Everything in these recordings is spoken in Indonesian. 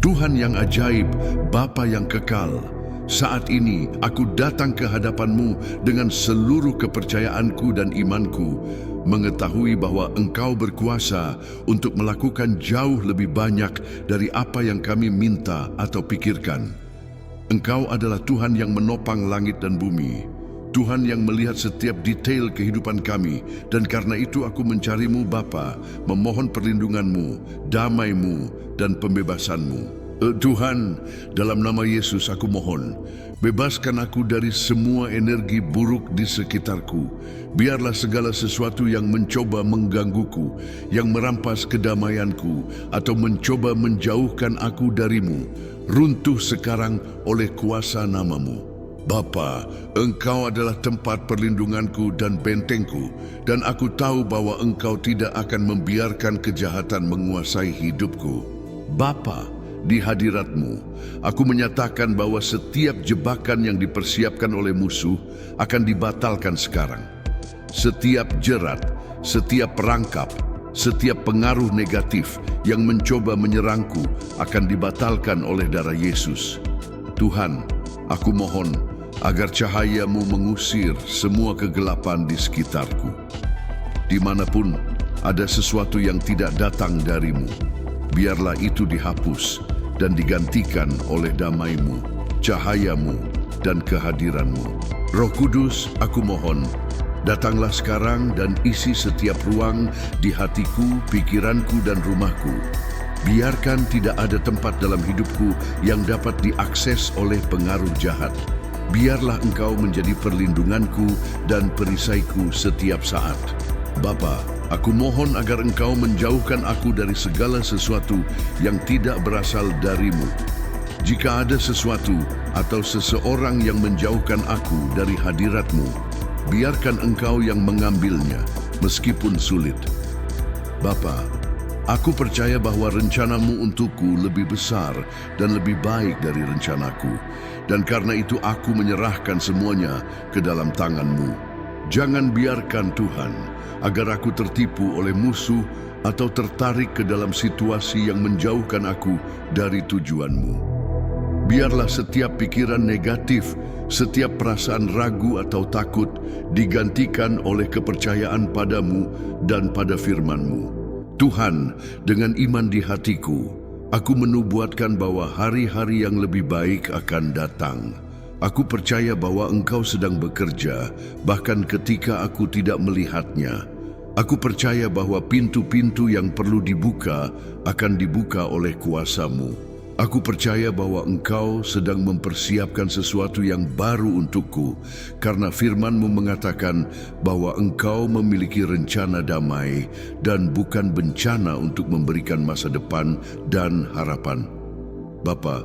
Tuhan yang ajaib, Bapa yang kekal, saat ini aku datang ke hadapan-Mu dengan seluruh kepercayaanku dan imanku, mengetahui bahwa Engkau berkuasa untuk melakukan jauh lebih banyak dari apa yang kami minta atau pikirkan. Engkau adalah Tuhan yang menopang langit dan bumi, Tuhan yang melihat setiap detail kehidupan kami, dan karena itu aku mencari-Mu Bapa, memohon perlindungan-Mu, damai-Mu, dan pembebasan-Mu. Tuhan, dalam nama Yesus aku mohon, bebaskan aku dari semua energi buruk di sekitarku. Biarlah segala sesuatu yang mencoba menggangguku, yang merampas kedamaianku, atau mencoba menjauhkan aku dari-Mu, runtuh sekarang oleh kuasa nama-Mu. Bapa, Engkau adalah tempat perlindunganku dan bentengku, dan aku tahu bahwa Engkau tidak akan membiarkan kejahatan menguasai hidupku. Bapa, di hadirat-Mu, aku menyatakan bahwa setiap jebakan yang dipersiapkan oleh musuh akan dibatalkan sekarang. Setiap jerat, setiap perangkap, setiap pengaruh negatif yang mencoba menyerangku akan dibatalkan oleh darah Yesus. Tuhan, aku mohon agar cahaya-Mu mengusir semua kegelapan di sekitarku. Dimanapun ada sesuatu yang tidak datang dari-Mu, biarlah itu dihapus dan digantikan oleh damai-Mu, cahaya-Mu, dan kehadiran-Mu. Roh Kudus, aku mohon, datanglah sekarang dan isi setiap ruang di hatiku, pikiranku, dan rumahku. Biarkan tidak ada tempat dalam hidupku yang dapat diakses oleh pengaruh jahat. Biarlah Engkau menjadi perlindunganku dan perisaiku setiap saat. Bapa, aku mohon agar Engkau menjauhkan aku dari segala sesuatu yang tidak berasal dari-Mu. Jika ada sesuatu atau seseorang yang menjauhkan aku dari hadirat-Mu, biarkan Engkau yang mengambilnya, meskipun sulit. Bapa, aku percaya bahwa rencana-Mu untukku lebih besar dan lebih baik dari rencanaku, dan karena itu aku menyerahkan semuanya ke dalam tangan-Mu. Jangan biarkan Tuhan agar aku tertipu oleh musuh atau tertarik ke dalam situasi yang menjauhkan aku dari tujuan-Mu. Biarlah setiap pikiran negatif, setiap perasaan ragu atau takut digantikan oleh kepercayaan pada-Mu dan pada firman-Mu. Tuhan, dengan iman di hatiku, aku menubuatkan bahwa hari-hari yang lebih baik akan datang. Aku percaya bahwa Engkau sedang bekerja, bahkan ketika aku tidak melihatnya. Aku percaya bahwa pintu-pintu yang perlu dibuka akan dibuka oleh kuasa-Mu. Aku percaya bahwa Engkau sedang mempersiapkan sesuatu yang baru untukku, karena firman-Mu mengatakan bahwa Engkau memiliki rencana damai dan bukan bencana untuk memberikan masa depan dan harapan. Bapa,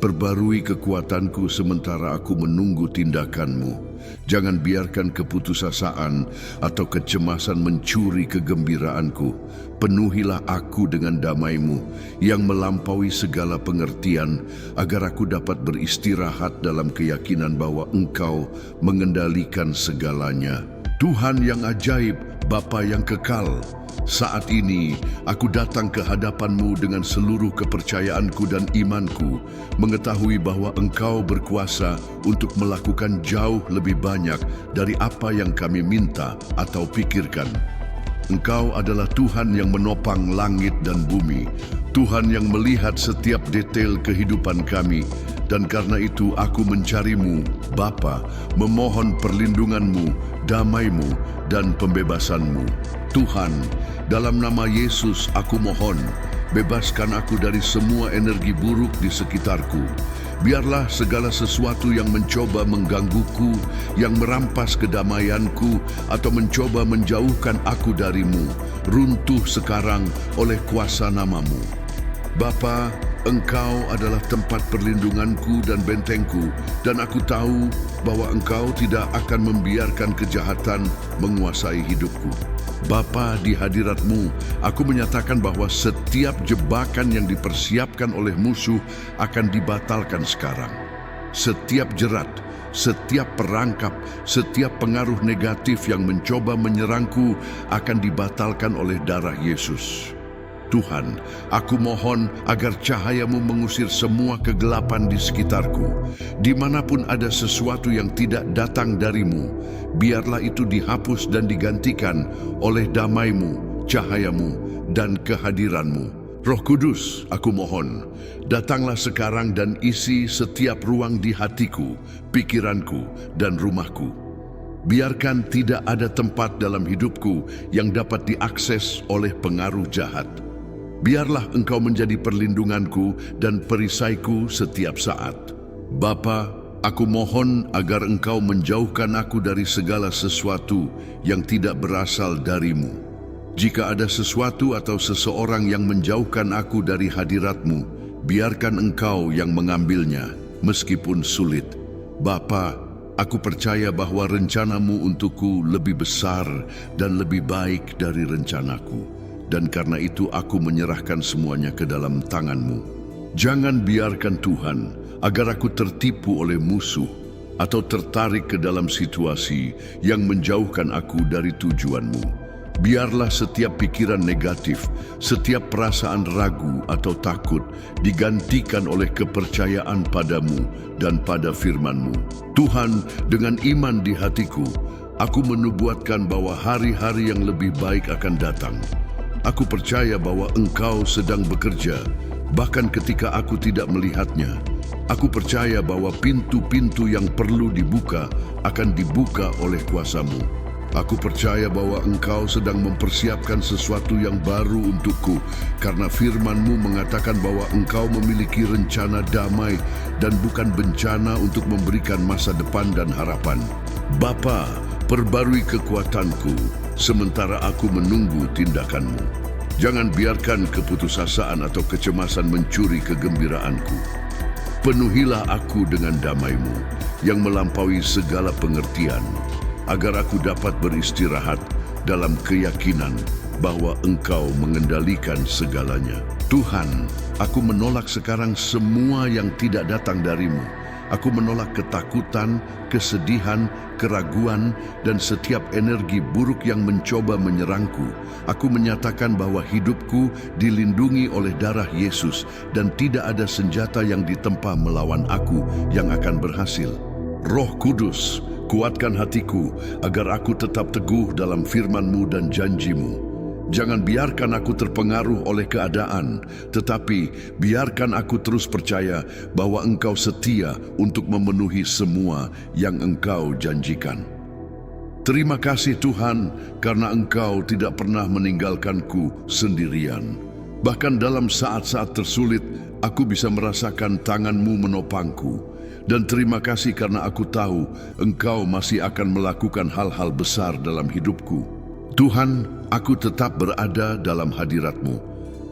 perbarui kekuatanku sementara aku menunggu tindakan-Mu. Jangan biarkan keputusasaan atau kecemasan mencuri kegembiraanku. Penuhilah aku dengan damai-Mu yang melampaui segala pengertian, agar aku dapat beristirahat dalam keyakinan bahwa Engkau mengendalikan segalanya. Tuhan yang ajaib, Bapa yang kekal, saat ini aku datang ke hadapan-Mu dengan seluruh kepercayaanku dan imanku, mengetahui bahwa Engkau berkuasa untuk melakukan jauh lebih banyak dari apa yang kami minta atau pikirkan. Engkau adalah Tuhan yang menopang langit dan bumi, Tuhan yang melihat setiap detail kehidupan kami, dan karena itu aku mencari-Mu, Bapa, memohon perlindungan-Mu, damai-Mu, dan pembebasan-Mu. Tuhan, dalam nama Yesus aku mohon, bebaskan aku dari semua energi buruk di sekitarku. Biarlah segala sesuatu yang mencoba menggangguku, yang merampas kedamaianku, atau mencoba menjauhkan aku dari-Mu, runtuh sekarang oleh kuasa nama-Mu. Bapa, Engkau adalah tempat perlindunganku dan bentengku, dan aku tahu bahwa Engkau tidak akan membiarkan kejahatan menguasai hidupku. Bapa, di hadirat-Mu, aku menyatakan bahwa setiap jebakan yang dipersiapkan oleh musuh akan dibatalkan sekarang. Setiap jerat, setiap perangkap, setiap pengaruh negatif yang mencoba menyerangku akan dibatalkan oleh darah Yesus. Tuhan, aku mohon agar cahaya-Mu mengusir semua kegelapan di sekitarku. Dimanapun ada sesuatu yang tidak datang dari-Mu, biarlah itu dihapus dan digantikan oleh damai-Mu, cahaya-Mu, dan kehadiran-Mu. Roh Kudus, aku mohon, datanglah sekarang dan isi setiap ruang di hatiku, pikiranku, dan rumahku. Biarkan tidak ada tempat dalam hidupku yang dapat diakses oleh pengaruh jahat. Biarlah Engkau menjadi perlindunganku dan perisaiku setiap saat. Bapa, aku mohon agar Engkau menjauhkan aku dari segala sesuatu yang tidak berasal dari-Mu. Jika ada sesuatu atau seseorang yang menjauhkan aku dari hadirat-Mu, biarkan Engkau yang mengambilnya, meskipun sulit. Bapa, aku percaya bahwa rencana-Mu untukku lebih besar dan lebih baik dari rencanaku. Dan karena itu aku menyerahkan semuanya ke dalam tangan-Mu. Jangan biarkan Tuhan agar aku tertipu oleh musuh atau tertarik ke dalam situasi yang menjauhkan aku dari tujuan-Mu. Biarlah setiap pikiran negatif, setiap perasaan ragu atau takut digantikan oleh kepercayaan pada-Mu dan pada firman-Mu. Tuhan, dengan iman di hatiku, aku menubuatkan bahwa hari-hari yang lebih baik akan datang. Aku percaya bahwa Engkau sedang bekerja, bahkan ketika aku tidak melihatnya. Aku percaya bahwa pintu-pintu yang perlu dibuka akan dibuka oleh kuasa-Mu. Aku percaya bahwa Engkau sedang mempersiapkan sesuatu yang baru untukku, karena firman-Mu mengatakan bahwa Engkau memiliki rencana damai dan bukan bencana untuk memberikan masa depan dan harapan. Bapa, perbarui kekuatanku, sementara aku menunggu tindakan-Mu. Jangan biarkan keputusasaan atau kecemasan mencuri kegembiraanku. Penuhilah aku dengan damai-Mu yang melampaui segala pengertian, agar aku dapat beristirahat dalam keyakinan bahwa Engkau mengendalikan segalanya. Tuhan, aku menolak sekarang semua yang tidak datang dari-Mu. Aku menolak ketakutan, kesedihan, keraguan, dan setiap energi buruk yang mencoba menyerangku. Aku menyatakan bahwa hidupku dilindungi oleh darah Yesus dan tidak ada senjata yang ditempa melawan aku yang akan berhasil. Roh Kudus, kuatkan hatiku agar aku tetap teguh dalam firman-Mu dan janji-Mu. Jangan biarkan aku terpengaruh oleh keadaan, tetapi biarkan aku terus percaya bahwa Engkau setia untuk memenuhi semua yang Engkau janjikan. Terima kasih Tuhan, karena Engkau tidak pernah meninggalkanku sendirian. Bahkan dalam saat-saat tersulit, aku bisa merasakan tangan-Mu menopangku. Dan terima kasih karena aku tahu Engkau masih akan melakukan hal-hal besar dalam hidupku. Tuhan, aku tetap berada dalam hadirat-Mu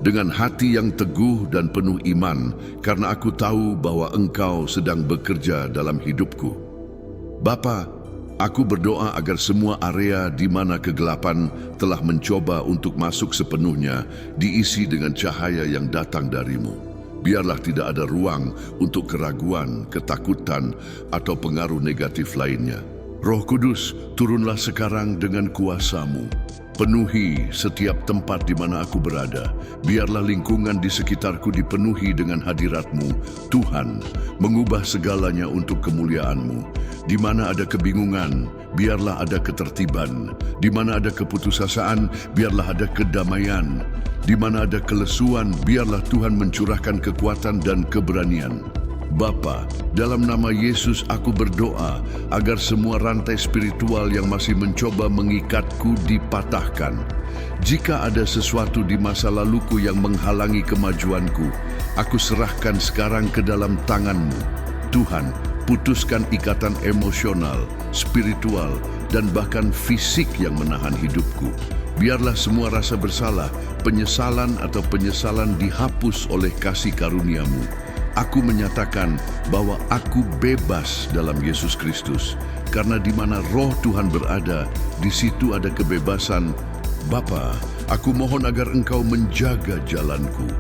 dengan hati yang teguh dan penuh iman, karena aku tahu bahwa Engkau sedang bekerja dalam hidupku. Bapa, aku berdoa agar semua area di mana kegelapan telah mencoba untuk masuk sepenuhnya diisi dengan cahaya yang datang dari-Mu. Biarlah tidak ada ruang untuk keraguan, ketakutan, atau pengaruh negatif lainnya. Roh Kudus, turunlah sekarang dengan kuasa-Mu. Penuhi setiap tempat di mana aku berada. Biarlah lingkungan di sekitarku dipenuhi dengan hadirat-Mu. Tuhan, mengubah segalanya untuk kemuliaan-Mu. Di mana ada kebingungan, biarlah ada ketertiban. Di mana ada keputusasaan, biarlah ada kedamaian. Di mana ada kelesuan, biarlah Tuhan mencurahkan kekuatan dan keberanian. Bapa, dalam nama Yesus aku berdoa agar semua rantai spiritual yang masih mencoba mengikatku dipatahkan. Jika ada sesuatu di masa laluku yang menghalangi kemajuanku, aku serahkan sekarang ke dalam tangan-Mu. Tuhan, putuskan ikatan emosional, spiritual, dan bahkan fisik yang menahan hidupku. Biarlah semua rasa bersalah, penyesalan atau penyesalan dihapus oleh kasih karunia-Mu. Aku menyatakan bahwa aku bebas dalam Yesus Kristus, karena di mana roh Tuhan berada, di situ ada kebebasan. Bapa, aku mohon agar Engkau menjaga jalanku.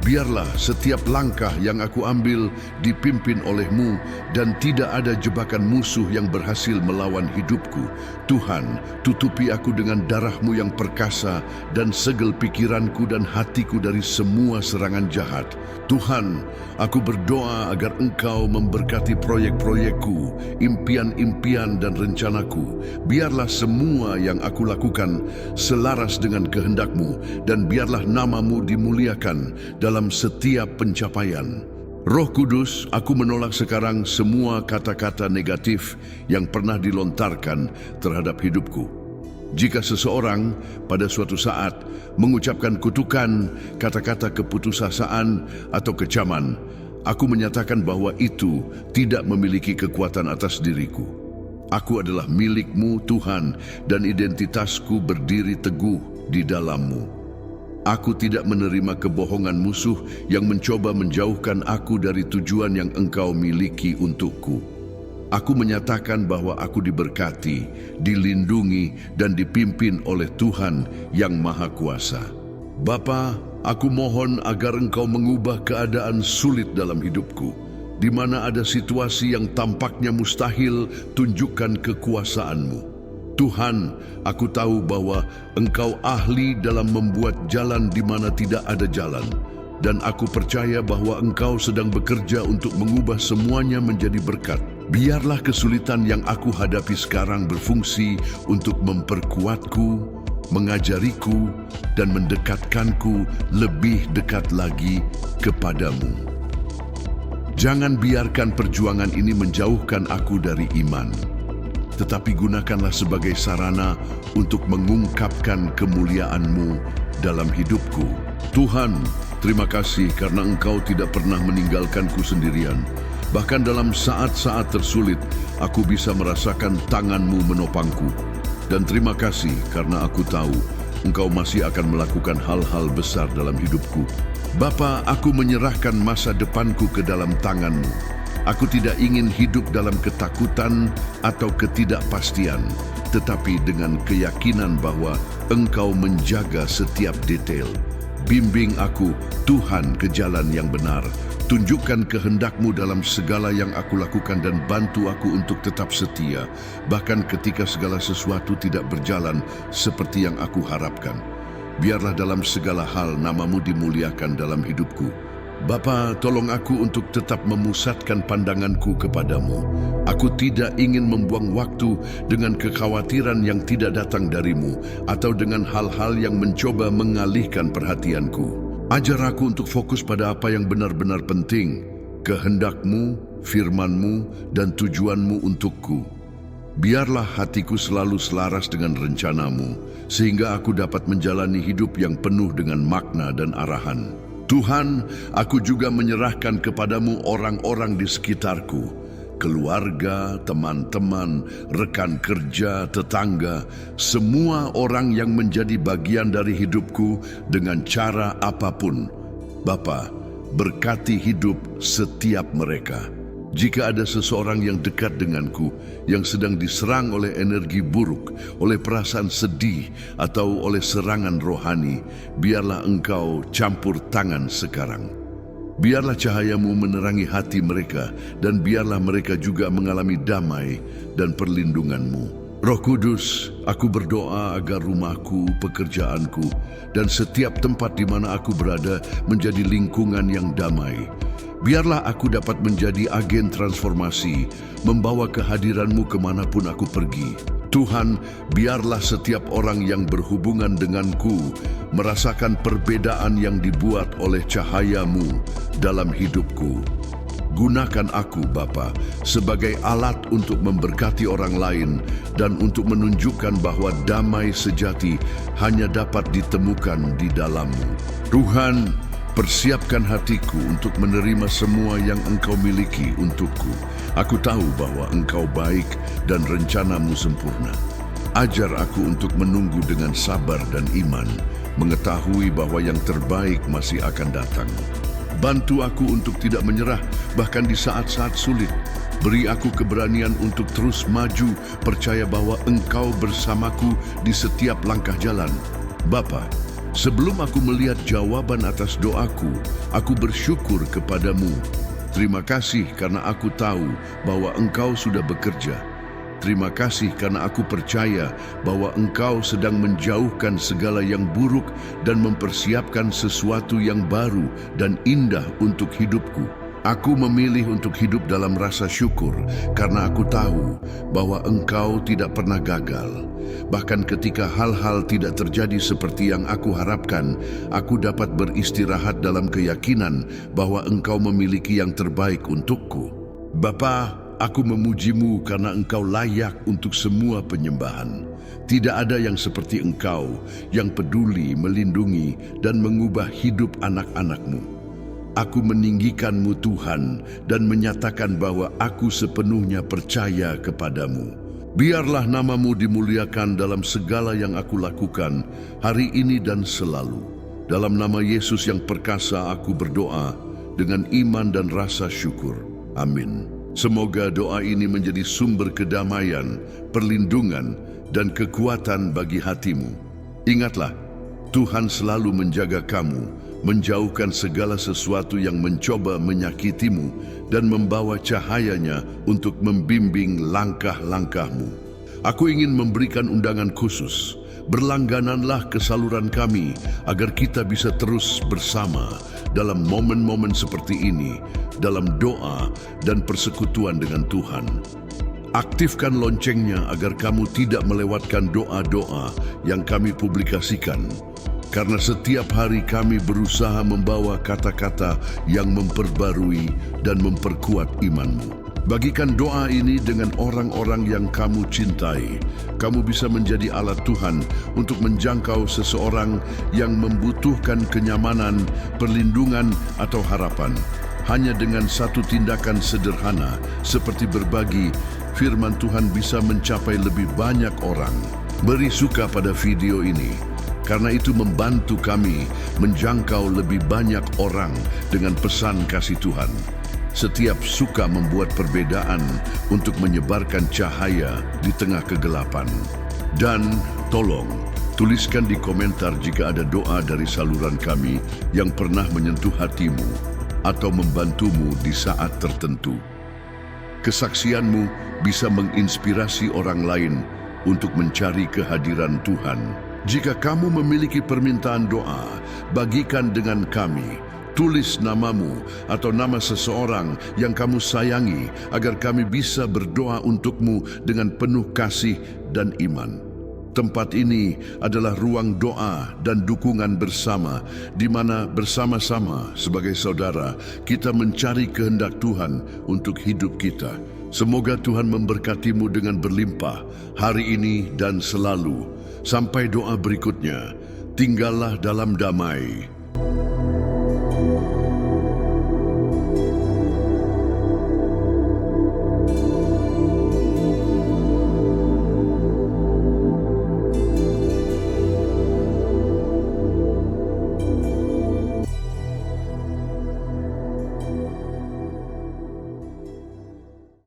Biarlah setiap langkah yang aku ambil dipimpin oleh-Mu dan tidak ada jebakan musuh yang berhasil melawan hidupku. Tuhan, tutupi aku dengan darah-Mu yang perkasa dan segel pikiranku dan hatiku dari semua serangan jahat. Tuhan, aku berdoa agar Engkau memberkati proyek-proyekku, impian-impian dan rencanaku. Biarlah semua yang aku lakukan selaras dengan kehendak-Mu dan biarlah nama-Mu dimuliakan dalam setiap pencapaian. Roh Kudus, aku menolak sekarang semua kata-kata negatif yang pernah dilontarkan terhadap hidupku. Jika seseorang pada suatu saat mengucapkan kutukan, kata-kata keputusasaan atau kecaman, aku menyatakan bahwa itu tidak memiliki kekuatan atas diriku. Aku adalah milik-Mu, Tuhan, dan identitasku berdiri teguh di dalam-Mu. Aku tidak menerima kebohongan musuh yang mencoba menjauhkan aku dari tujuan yang Engkau miliki untukku. Aku menyatakan bahwa aku diberkati, dilindungi, dan dipimpin oleh Tuhan yang Maha Kuasa. Bapa, aku mohon agar Engkau mengubah keadaan sulit dalam hidupku. Di mana ada situasi yang tampaknya mustahil, tunjukkan kekuasaan-Mu. Tuhan, aku tahu bahwa Engkau ahli dalam membuat jalan di mana tidak ada jalan. Dan aku percaya bahwa Engkau sedang bekerja untuk mengubah semuanya menjadi berkat. Biarlah kesulitan yang aku hadapi sekarang berfungsi untuk memperkuatku, mengajariku, dan mendekatkanku lebih dekat lagi kepadamu. Jangan biarkan perjuangan ini menjauhkan aku dari iman, tetapi gunakanlah sebagai sarana untuk mengungkapkan kemuliaan-Mu dalam hidupku. Tuhan, terima kasih karena Engkau tidak pernah meninggalkanku sendirian. Bahkan dalam saat-saat tersulit, aku bisa merasakan tangan-Mu menopangku. Dan terima kasih karena aku tahu Engkau masih akan melakukan hal-hal besar dalam hidupku. Bapa, aku menyerahkan masa depanku ke dalam tangan-Mu. Aku tidak ingin hidup dalam ketakutan atau ketidakpastian, tetapi dengan keyakinan bahwa Engkau menjaga setiap detail. Bimbing aku, Tuhan, ke jalan yang benar. Tunjukkan kehendak-Mu dalam segala yang aku lakukan dan bantu aku untuk tetap setia, bahkan ketika segala sesuatu tidak berjalan seperti yang aku harapkan. Biarlah dalam segala hal nama-Mu dimuliakan dalam hidupku. Bapa, tolong aku untuk tetap memusatkan pandanganku kepadamu. Aku tidak ingin membuang waktu dengan kekhawatiran yang tidak datang darimu atau dengan hal-hal yang mencoba mengalihkan perhatianku. Ajar aku untuk fokus pada apa yang benar-benar penting, kehendak-Mu, firman-Mu, dan tujuan-Mu untukku. Biarlah hatiku selalu selaras dengan rencana-Mu, sehingga aku dapat menjalani hidup yang penuh dengan makna dan arahan. Tuhan, aku juga menyerahkan kepadamu orang-orang di sekitarku, keluarga, teman-teman, rekan kerja, tetangga, semua orang yang menjadi bagian dari hidupku dengan cara apapun. Bapa, berkati hidup setiap mereka. Jika ada seseorang yang dekat denganku yang sedang diserang oleh energi buruk, oleh perasaan sedih, atau oleh serangan rohani, biarlah Engkau campur tangan sekarang. Biarlah cahaya-Mu menerangi hati mereka, dan biarlah mereka juga mengalami damai dan perlindungan-Mu. Roh Kudus, aku berdoa agar rumahku, pekerjaanku, dan setiap tempat di mana aku berada menjadi lingkungan yang damai. Biarlah aku dapat menjadi agen transformasi, membawa kehadiran-Mu kemanapun aku pergi. Tuhan, biarlah setiap orang yang berhubungan denganku merasakan perbedaan yang dibuat oleh cahaya-Mu dalam hidupku. Gunakan aku, Bapa, sebagai alat untuk memberkati orang lain dan untuk menunjukkan bahwa damai sejati hanya dapat ditemukan di dalam-Mu. Tuhan, persiapkan hatiku untuk menerima semua yang Engkau miliki untukku. Aku tahu bahwa Engkau baik dan rencana-Mu sempurna. Ajar aku untuk menunggu dengan sabar dan iman, mengetahui bahwa yang terbaik masih akan datang. Bantu aku untuk tidak menyerah, bahkan di saat-saat sulit. Beri aku keberanian untuk terus maju, percaya bahwa Engkau bersamaku di setiap langkah jalan. Bapa, Sebelum aku melihat jawaban atas doaku, aku bersyukur kepadamu. Terima kasih karena aku tahu bahwa Engkau sudah bekerja. Terima kasih karena aku percaya bahwa Engkau sedang menjauhkan segala yang buruk dan mempersiapkan sesuatu yang baru dan indah untuk hidupku. Aku memilih untuk hidup dalam rasa syukur karena aku tahu bahwa Engkau tidak pernah gagal. Bahkan ketika hal-hal tidak terjadi seperti yang aku harapkan, aku dapat beristirahat dalam keyakinan bahwa Engkau memiliki yang terbaik untukku. Bapa, aku memujimu karena Engkau layak untuk semua penyembahan. Tidak ada yang seperti Engkau yang peduli, melindungi, dan mengubah hidup anak-anak-Mu. Aku meninggikan-Mu Tuhan dan menyatakan bahwa aku sepenuhnya percaya kepadamu. Biarlah nama-Mu dimuliakan dalam segala yang aku lakukan hari ini dan selalu. Dalam nama Yesus yang perkasa aku berdoa dengan iman dan rasa syukur. Amin. Semoga doa ini menjadi sumber kedamaian, perlindungan, dan kekuatan bagi hatimu. Ingatlah, Tuhan selalu menjaga kamu, menjauhkan segala sesuatu yang mencoba menyakitimu dan membawa cahayanya untuk membimbing langkah-langkahmu. Aku ingin memberikan undangan khusus. Berlanggananlah ke saluran kami agar kita bisa terus bersama dalam momen-momen seperti ini, dalam doa dan persekutuan dengan Tuhan. Aktifkan loncengnya agar kamu tidak melewatkan doa-doa yang kami publikasikan. Karena setiap hari kami berusaha membawa kata-kata yang memperbarui dan memperkuat imanmu. Bagikan doa ini dengan orang-orang yang kamu cintai. Kamu bisa menjadi alat Tuhan untuk menjangkau seseorang yang membutuhkan kenyamanan, perlindungan, atau harapan. Hanya dengan satu tindakan sederhana seperti berbagi, firman Tuhan bisa mencapai lebih banyak orang. Beri suka pada video ini, karena itu membantu kami menjangkau lebih banyak orang dengan pesan kasih Tuhan. Setiap suka membuat perbedaan untuk menyebarkan cahaya di tengah kegelapan. Dan tolong, tuliskan di komentar jika ada doa dari saluran kami yang pernah menyentuh hatimu atau membantumu di saat tertentu. Kesaksianmu bisa menginspirasi orang lain untuk mencari kehadiran Tuhan. Jika kamu memiliki permintaan doa, bagikan dengan kami. Tulis namamu atau nama seseorang yang kamu sayangi agar kami bisa berdoa untukmu dengan penuh kasih dan iman. Tempat ini adalah ruang doa dan dukungan bersama, di mana bersama-sama sebagai saudara kita mencari kehendak Tuhan untuk hidup kita. Semoga Tuhan memberkatimu dengan berlimpah hari ini dan selalu. Sampai doa berikutnya, tinggallah dalam damai.